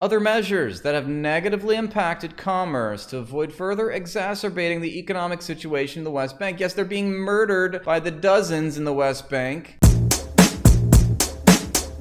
Other measures that have negatively impacted commerce to avoid further exacerbating the economic situation in the West Bank. Yes, they're being murdered by the dozens in the West Bank.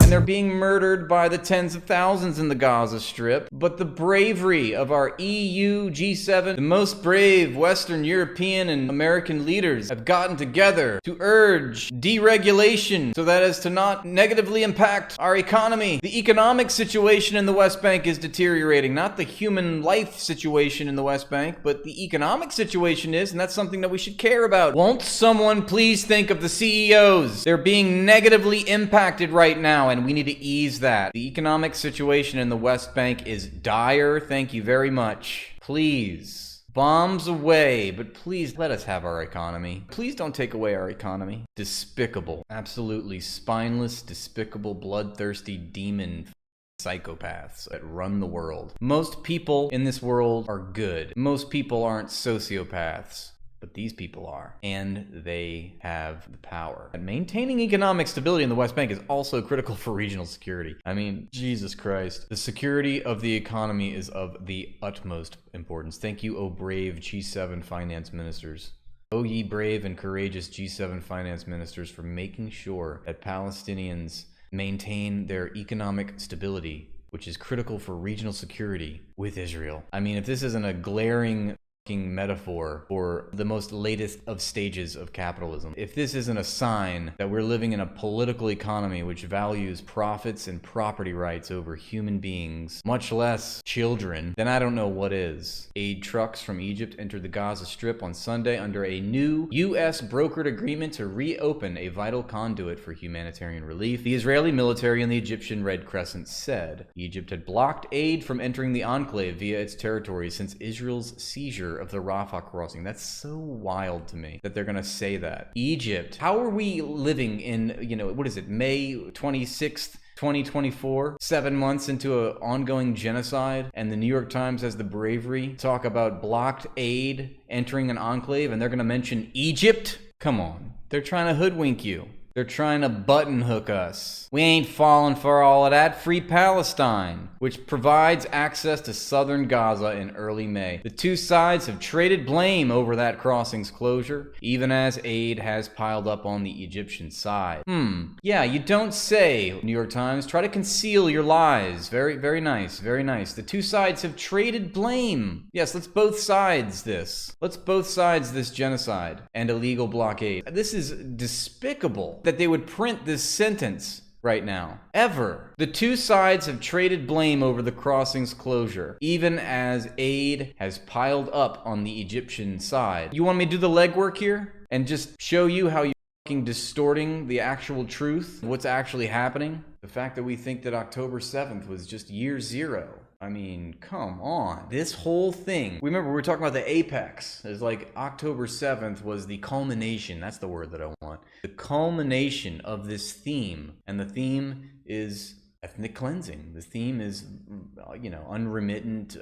And they're being murdered by the tens of thousands in the Gaza Strip. But the bravery of our EU, G7, the most brave Western European and American leaders have gotten together to urge deregulation so that as to not negatively impact our economy. The economic situation in the West Bank is deteriorating, not the human life situation in the West Bank, but the economic situation is, and that's something that we should care about. Won't someone please think of the CEOs? They're being negatively impacted right now, and we need to ease that. The economic situation in the West Bank is dire. Thank you very much. Please. Bombs away, but please let us have our economy. Please don't take away our economy. Despicable. Absolutely spineless, despicable, bloodthirsty demon psychopaths that run the world. Most people in this world are good. Most people aren't sociopaths. But these people are, and they have the power. And maintaining economic stability in the West Bank is also critical for regional security. I mean, Jesus Christ. The security of the economy is of the utmost importance. Thank you, O brave G7 finance ministers. O ye brave and courageous G7 finance ministers for making sure that Palestinians maintain their economic stability, which is critical for regional security with Israel. I mean, if this isn't a glaring metaphor for the most latest of stages of capitalism. If this isn't a sign that we're living in a political economy which values profits and property rights over human beings, much less children, then I don't know what is. Aid trucks from Egypt entered the Gaza Strip on Sunday under a new U.S. brokered agreement to reopen a vital conduit for humanitarian relief, the Israeli military and the Egyptian Red Crescent said. Egypt had blocked aid from entering the enclave via its territory since Israel's seizure of the Rafah crossing. That's so wild to me that they're gonna say that. Egypt, how are we living in, what is it, May 26th, 2024, 7 months into an ongoing genocide, and the New York Times has the bravery to talk about blocked aid entering an enclave, and they're gonna mention Egypt? Come on, they're trying to hoodwink you. They're trying to button hook us. We ain't falling for all of that. Free Palestine, which provides access to southern Gaza in early May. The two sides have traded blame over that crossing's closure, even as aid has piled up on the Egyptian side. Yeah, you don't say, New York Times. Try to conceal your lies. Very, very nice, very nice. The two sides have traded blame. Yes, let's both sides this. Let's both sides this genocide and illegal blockade. This is despicable that they would print this sentence right now. Ever. The two sides have traded blame over the crossing's closure, even as aid has piled up on the Egyptian side. You want me to do the legwork here and just show you how you're fucking distorting the actual truth, what's actually happening? The fact that we think that October 7th was just year zero. I mean, come on. This whole thing. Remember, we were talking about the apex. It's like October 7th was the culmination. That's the word that I want. The culmination of this theme. And the theme is ethnic cleansing. The theme is, unremittent,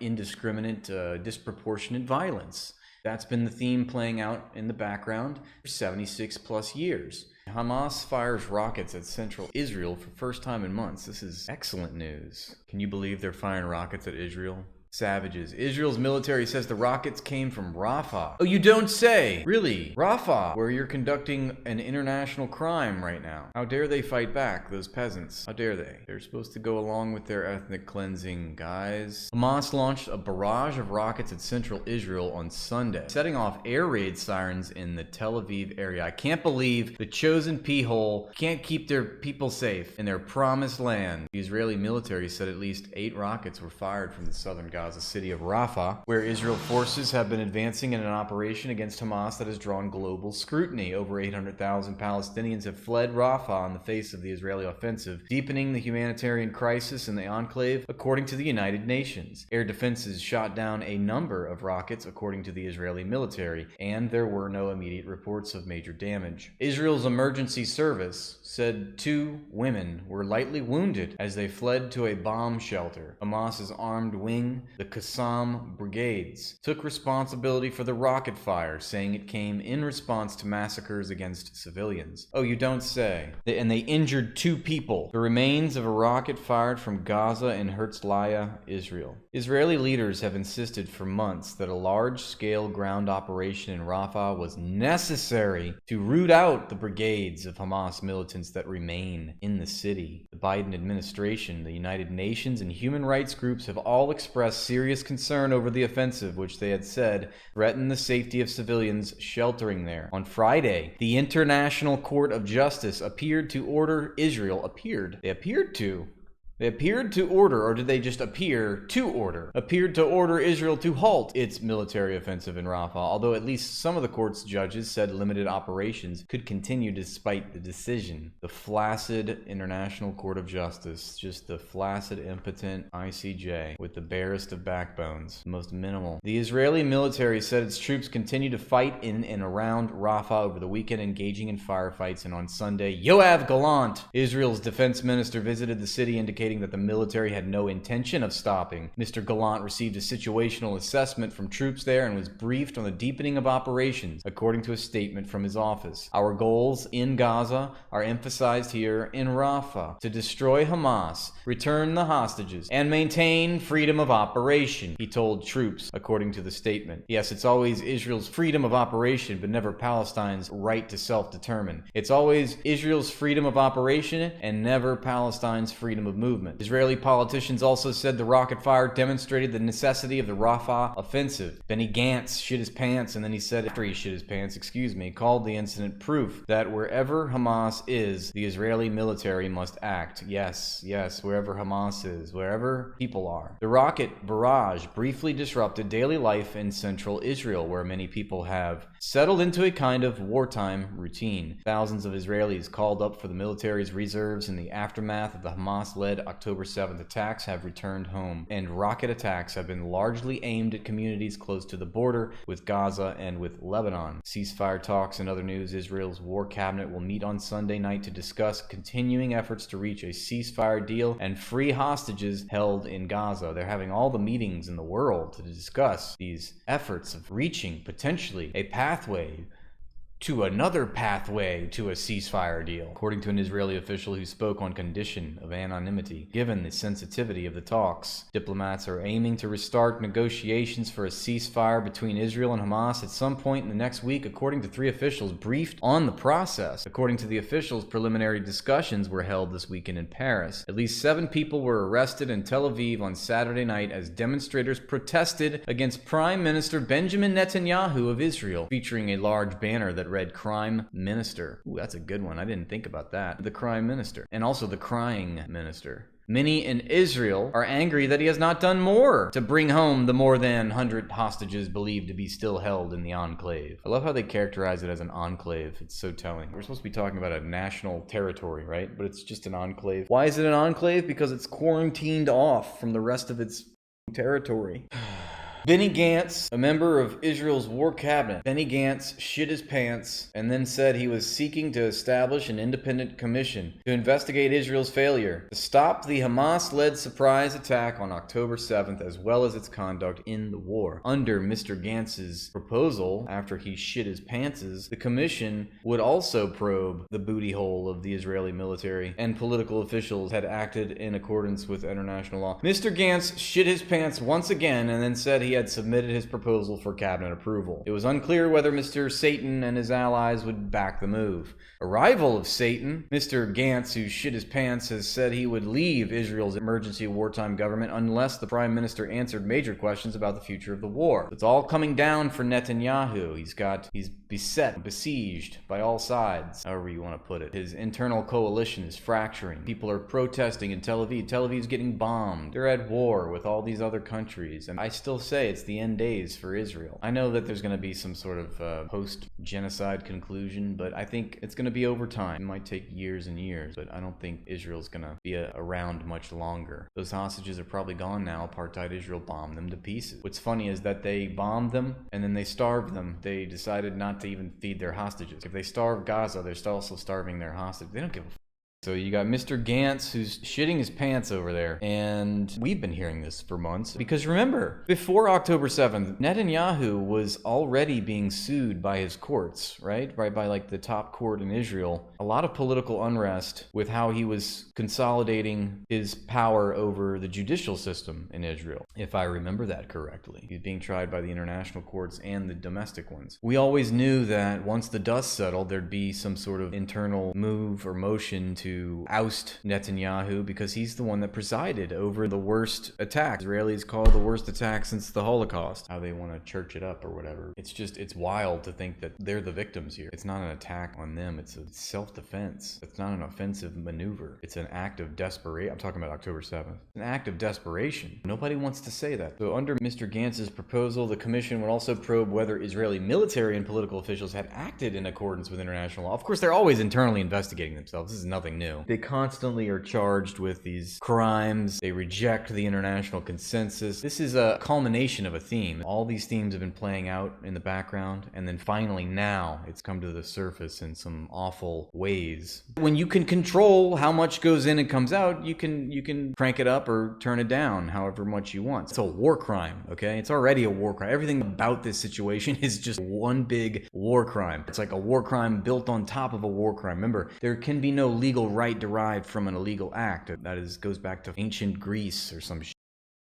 indiscriminate, disproportionate violence. That's been the theme playing out in the background for 76 plus years. Hamas fires rockets at central Israel for first time in months. This is excellent news. Can you believe they're firing rockets at Israel? Savages. Israel's military says the rockets came from Rafah. Oh, you don't say! Really? Rafah, where you're conducting an international crime right now. How dare they fight back, those peasants? How dare they? They're supposed to go along with their ethnic cleansing, guys. Hamas launched a barrage of rockets at central Israel on Sunday, setting off air raid sirens in the Tel Aviv area. I can't believe the chosen pee-hole can't keep their people safe in their promised land. The Israeli military said at least 8 rockets were fired from the southern Gaza city of Rafah, where Israel forces have been advancing in an operation against Hamas that has drawn global scrutiny. Over 800,000 Palestinians have fled Rafah in the face of the Israeli offensive, deepening the humanitarian crisis in the enclave, according to the United Nations. Air defenses shot down a number of rockets, according to the Israeli military, and there were no immediate reports of major damage. Israel's emergency service said 2 women were lightly wounded as they fled to a bomb shelter. Hamas's armed wing the Qassam brigades, took responsibility for the rocket fire, saying it came in response to massacres against civilians. Oh, you don't say. And they injured 2 people. The remains of a rocket fired from Gaza in Herzliya, Israel. Israeli leaders have insisted for months that a large-scale ground operation in Rafah was necessary to root out the brigades of Hamas militants that remain in the city. The Biden administration, the United Nations, and human rights groups have all expressed serious concern over the offensive, which they had said threatened the safety of civilians sheltering there. On Friday, the International Court of Justice appeared to order Israel. They appeared to order, or did they just appear to order? Appeared to order Israel to halt its military offensive in Rafah, although at least some of the court's judges said limited operations could continue despite the decision. The flaccid International Court of Justice, just the flaccid, impotent ICJ with the barest of backbones, the most minimal. The Israeli military said its troops continue to fight in and around Rafah over the weekend, engaging in firefights, and on Sunday, Yoav Gallant, Israel's defense minister, visited the city, indicating that the military had no intention of stopping. Mr. Gallant received a situational assessment from troops there and was briefed on the deepening of operations, according to a statement from his office. Our goals in Gaza are emphasized here in Rafah: to destroy Hamas, return the hostages, and maintain freedom of operation, he told troops, according to the statement. Yes, it's always Israel's freedom of operation, but never Palestine's right to self-determine. It's always Israel's freedom of operation and never Palestine's freedom of movement. Israeli politicians also said the rocket fire demonstrated the necessity of the Rafah offensive. Benny Gantz shit his pants, and then he said, after he shit his pants, called the incident proof that wherever Hamas is, the Israeli military must act. Yes, wherever Hamas is, wherever people are. The rocket barrage briefly disrupted daily life in central Israel, where many people have settled into a kind of wartime routine. Thousands of Israelis called up for the military's reserves in the aftermath of the Hamas-led October 7th attacks have returned home, and rocket attacks have been largely aimed at communities close to the border with Gaza and with Lebanon. Ceasefire talks and other news: Israel's war cabinet will meet on Sunday night to discuss continuing efforts to reach a ceasefire deal and free hostages held in Gaza. They're having all the meetings in the world to discuss these efforts of reaching potentially a pathway to another pathway to a ceasefire deal, according to an Israeli official who spoke on condition of anonymity. Given the sensitivity of the talks, diplomats are aiming to restart negotiations for a ceasefire between Israel and Hamas at some point in the next week, according to 3 officials briefed on the process. According to the officials, preliminary discussions were held this weekend in Paris. At least 7 people were arrested in Tel Aviv on Saturday night as demonstrators protested against Prime Minister Benjamin Netanyahu of Israel, featuring a large banner that read "Crime Minister." Ooh, that's a good one. I didn't think about that. The Crime Minister. And also the Crying Minister. Many in Israel are angry that he has not done more to bring home the more than 100 hostages believed to be still held in the enclave. I love how they characterize it as an enclave. It's so telling. We're supposed to be talking about a national territory, right? But it's just an enclave. Why is it an enclave? Because it's quarantined off from the rest of its territory. Benny Gantz, a member of Israel's war cabinet. Benny Gantz shit his pants and then said he was seeking to establish an independent commission to investigate Israel's failure to stop the Hamas-led surprise attack on October 7th, as well as its conduct in the war. Under Mr. Gantz's proposal, after he shit his pantses, the commission would also probe the booty hole of the Israeli military, and political officials had acted in accordance with international law. Mr. Gantz shit his pants once again and then said he had submitted his proposal for cabinet approval. It was unclear whether Mr. Satan and his allies would back the move. A rival of Satan, Mr. Gantz, who shit his pants, has said he would leave Israel's emergency wartime government unless the prime minister answered major questions about the future of the war. It's all coming down for Netanyahu. He's beset, besieged by all sides, however you want to put it. His internal coalition is fracturing. People are protesting in Tel Aviv. Tel Aviv's getting bombed. They're at war with all these other countries, and I still say it's the end days for Israel. I know that there's going to be some sort of post-genocide conclusion, but I think it's going to be over time. It might take years and years, but I don't think Israel's going to be around much longer. Those hostages are probably gone now. Apartheid Israel bombed them to pieces. What's funny is that they bombed them and then they starved them. They decided not to even feed their hostages. If they starve Gaza, they're also starving their hostages. They don't give a So you got Mr. Gantz who's shitting his pants over there, and we've been hearing this for months. Because remember, before October 7th, Netanyahu was already being sued by his courts, right? By like the top court in Israel. A lot of political unrest with how he was consolidating his power over the judicial system in Israel, if I remember that correctly. He's being tried by the international courts and the domestic ones. We always knew that once the dust settled, there'd be some sort of internal move or motion to oust Netanyahu, because he's the one that presided over the worst attack. Israelis call it the worst attack since the Holocaust. How they want to church it up or whatever. It's wild to think that they're the victims here. It's not an attack on them. It's a self-defense. It's not an offensive maneuver. It's an act of desperation. I'm talking about October 7th. An act of desperation. Nobody wants to say that. So under Mr. Gantz's proposal, the commission would also probe whether Israeli military and political officials had acted in accordance with international law. Of course, they're always internally investigating themselves. This is nothing new. They constantly are charged with these crimes. They reject the international consensus. This is a culmination of a theme. All these themes have been playing out in the background, and then finally now it's come to the surface in some awful ways. When you can control how much goes in and comes out, you can crank it up or turn it down however much you want. It's a war crime, okay? It's already a war crime. Everything about this situation is just one big war crime. It's like a war crime built on top of a war crime. Remember, there can be no legal right derived from an illegal act. That goes back to ancient Greece or some shit.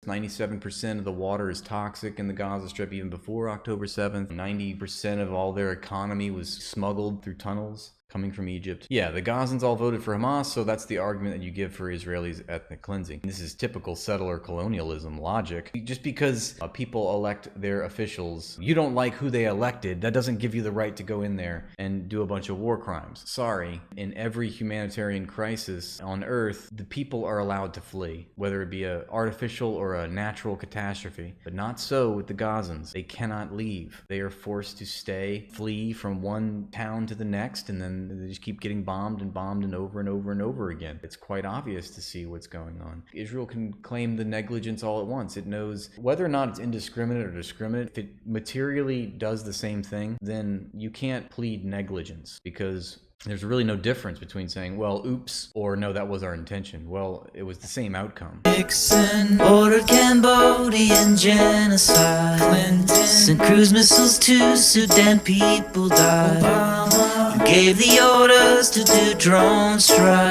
97% of the water is toxic in the Gaza Strip even before October 7th. 90% of all their economy was smuggled through tunnels coming from Egypt. Yeah, the Gazans all voted for Hamas, so that's the argument that you give for Israelis' ethnic cleansing. This is typical settler colonialism logic. Just because people elect their officials, you don't like who they elected, that doesn't give you the right to go in there and do a bunch of war crimes. Sorry. In every humanitarian crisis on Earth, the people are allowed to flee, whether it be an artificial or a natural catastrophe. But not so with the Gazans. They cannot leave. They are forced to stay, flee from one town to the next, and then they just keep getting bombed and over and over and over again. It's quite obvious to see what's going on. Israel can claim the negligence all at once. It knows whether or not it's indiscriminate or discriminate. If it materially does the same thing, then you can't plead negligence, because there's really no difference between saying, well, oops, or no, that was our intention. Well, it was the same outcome. Nixon ordered Cambodian genocide. Clinton sent cruise missiles to Sudan, people died. Obama gave the orders to do drone strikes.